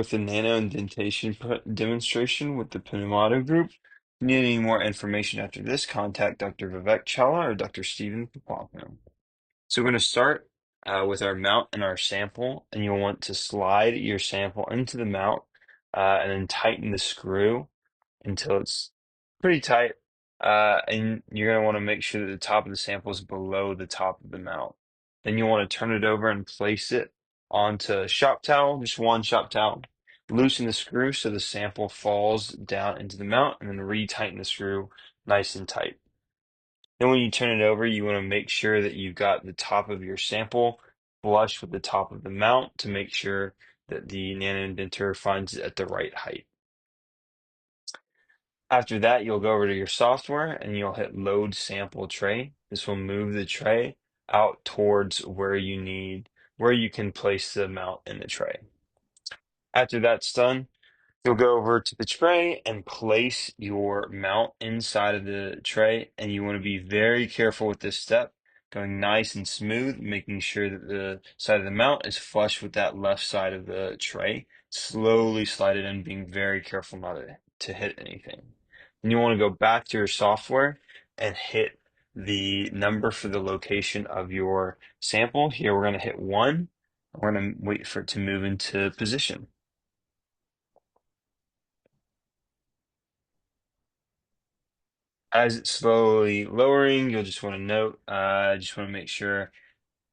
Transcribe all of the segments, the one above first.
with the nanoindentation demonstration with the Pneumato group. If you need any more information after this, contact Dr. Vivek Challa or Dr. Stephen Papano. So we're going to start with our mount and our sample, and you'll want to slide your sample into the mount and then tighten the screw until it's pretty tight. And you're going to want to make sure that the top of the sample is below the top of the mount. Then you want to turn it over and place it onto a shop towel, just one shop towel. Loosen the screw so the sample falls down into the mount, and then retighten the screw nice and tight. Then when you turn it over, you want to make sure that you've got the top of your sample flush with the top of the mount to make sure that the nano indenter finds it at the right height. After that, you'll go over to your software and you'll hit load sample tray. This will move the tray out towards where you can place the mount in the tray. After that's done, you'll go over to the tray and place your mount inside of the tray, and you want to be very careful with this step, going nice and smooth, making sure that the side of the mount is flush with that left side of the tray. Slowly slide it in, being very careful not to hit anything. Then you want to go back to your software and hit the number for the location of your sample. Here we're going to hit 1. We're going to wait for it to move into position. As it's slowly lowering, you'll just want to note, just want to make sure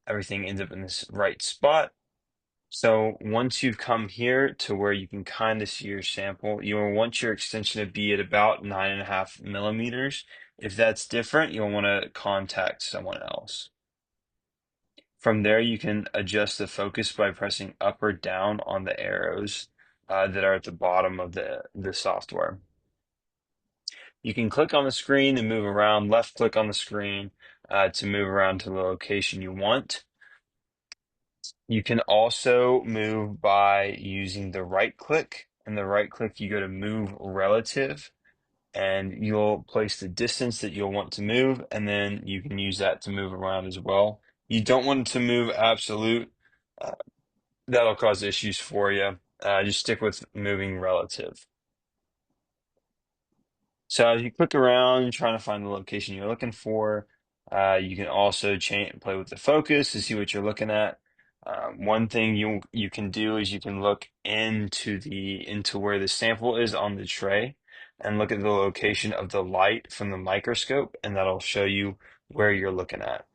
everything ends up in this right spot. So once you've come here to where you can kind of see your sample, you'll want your extension to be at about 9.5 millimeters. If that's different, you'll want to contact someone else. From there, you can adjust the focus by pressing up or down on the arrows that are at the bottom of the software. You can click on the screen and move around, left click on the screen to move around to the location you want. You can also move by using the right click. And the right click, you go to move relative, and you'll place the distance that you'll want to move, and then you can use that to move around as well. You don't want to move absolute. Uh, that'll cause issues for you. Just stick with moving relative. So as you click around trying to find the location you're looking for, you can also play with the focus to see what you're looking at. One thing you can do is you can look into where the sample is on the tray and look at the location of the light from the microscope, and that'll show you where you're looking at.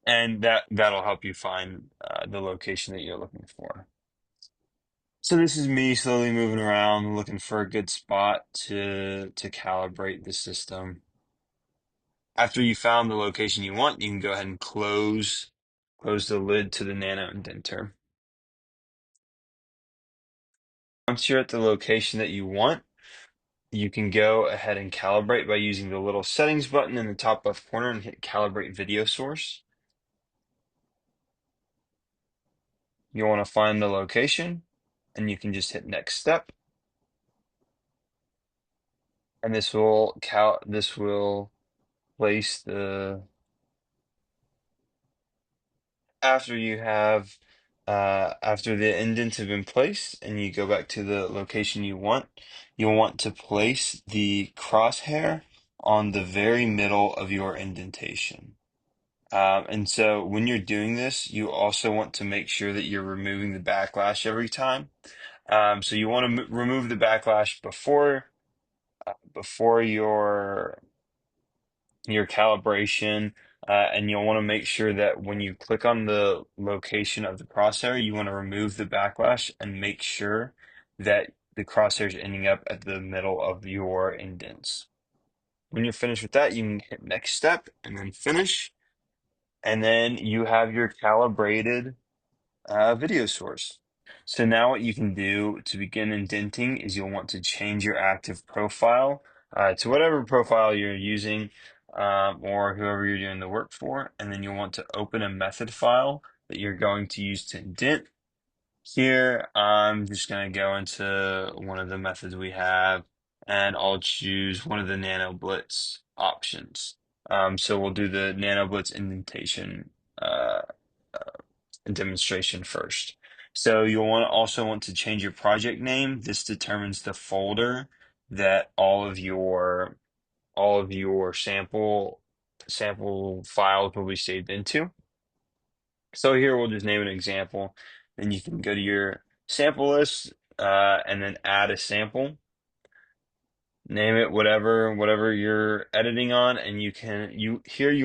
And that'll help you find the location that you're looking for. So this is me slowly moving around, looking for a good spot to calibrate the system. After you found the location you want, you can go ahead and close the lid to the nano indenter. Once you're at the location that you want, you can go ahead and calibrate by using the little settings button in the top left corner and hit calibrate video source. You'll want to find the location, and you can just hit next step. And this will place the after you have after the indents have been placed and you go back to the location you want, you'll want to place the crosshair on the very middle of your indentation. And so when you're doing this, you also want to make sure that you're removing the backlash every time. So you want to remove the backlash before your calibration, and you'll want to make sure that when you click on the location of the crosshair, you want to remove the backlash and make sure that the crosshair is ending up at the middle of your indents. When you're finished with that, you can hit next step and then finish, and then you have your calibrated video source. So now what you can do to begin indenting is you'll want to change your active profile to whatever profile you're using or whoever you're doing the work for. And then you'll want to open a method file that you're going to use to indent. Here, I'm just going to go into one of the methods we have, and I'll choose one of the NanoBlitz options. So we'll do the NanoBlitz indentation demonstration first. So you'll also want to change your project name. This determines the folder that all of your sample files will be saved into. So here we'll just name an example. Then you can go to your sample list and then add a sample. Name it whatever you're editing on, and you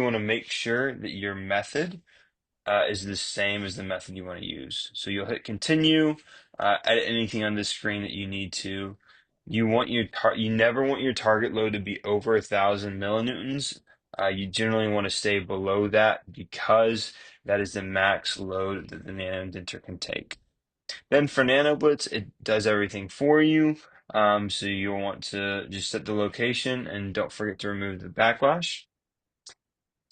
want to make sure that your method is the same as the method you want to use. So you'll hit continue, edit anything on this screen that you need to. You never want your target load to be over 1,000 millinewtons. You generally want to stay below that because that is the max load that the nanoindentation can take. Then for NanoBlitz, it does everything for you. So you'll want to just set the location and don't forget to remove the backlash.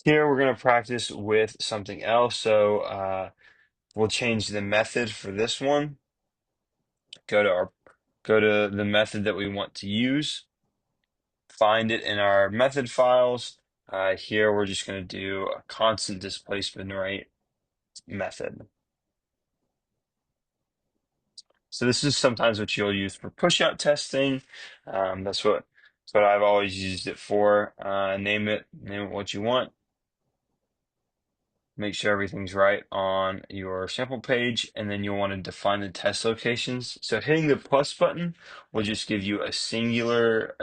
Here we're going to practice with something else. So we'll change the method for this one. Go to the method that we want to use. Find it in our method files. Here we're just going to do a constant displacement rate method. So this is sometimes what you'll use for push-out testing. That's what I've always used it for. Name it what you want. Make sure everything's right on your sample page, and then you'll want to define the test locations. So hitting the plus button will just give you a singular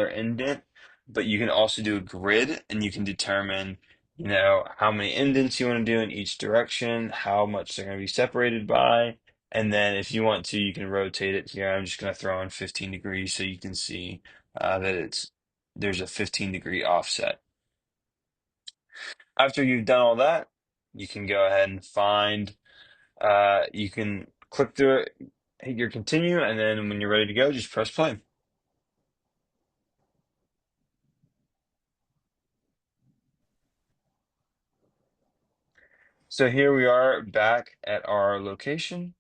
indent, but you can also do a grid, and you can determine, how many indents you want to do in each direction, how much they're going to be separated by, and then if you want to, you can rotate it here. I'm just going to throw in 15 degrees so you can see that there's a 15-degree offset. After you've done all that, you can go ahead and you can click through it, hit your continue, and then when you're ready to go, just press play. So here we are back at our location.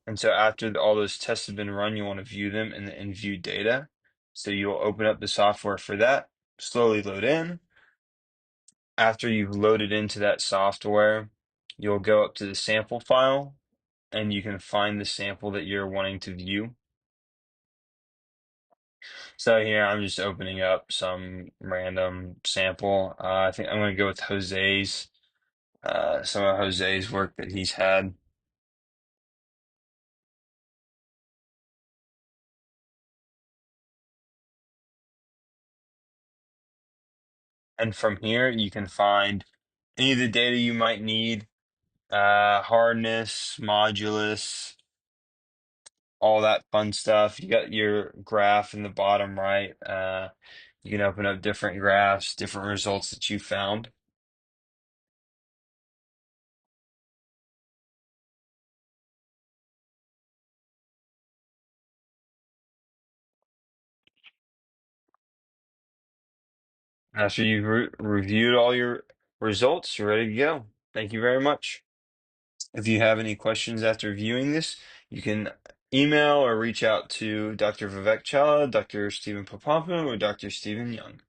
And so after all those tests have been run, you want to view them in the in view data. So you'll open up the software for that, slowly load in. After you've loaded into that software, you'll go up to the sample file and you can find the sample that you're wanting to view. So here I'm just opening up some random sample. I think I'm going to go with some of Jose's work that he's had. And from here, you can find any of the data you might need, hardness, modulus, all that fun stuff. You got your graph in the bottom right. You can open up different graphs, different results that you found. After you've reviewed all your results, you're ready to go. Thank you very much. If you have any questions after viewing this, you can email or reach out to Dr. Vivek Challa, Dr. Stephen Popampa, or Dr. Stephen Young.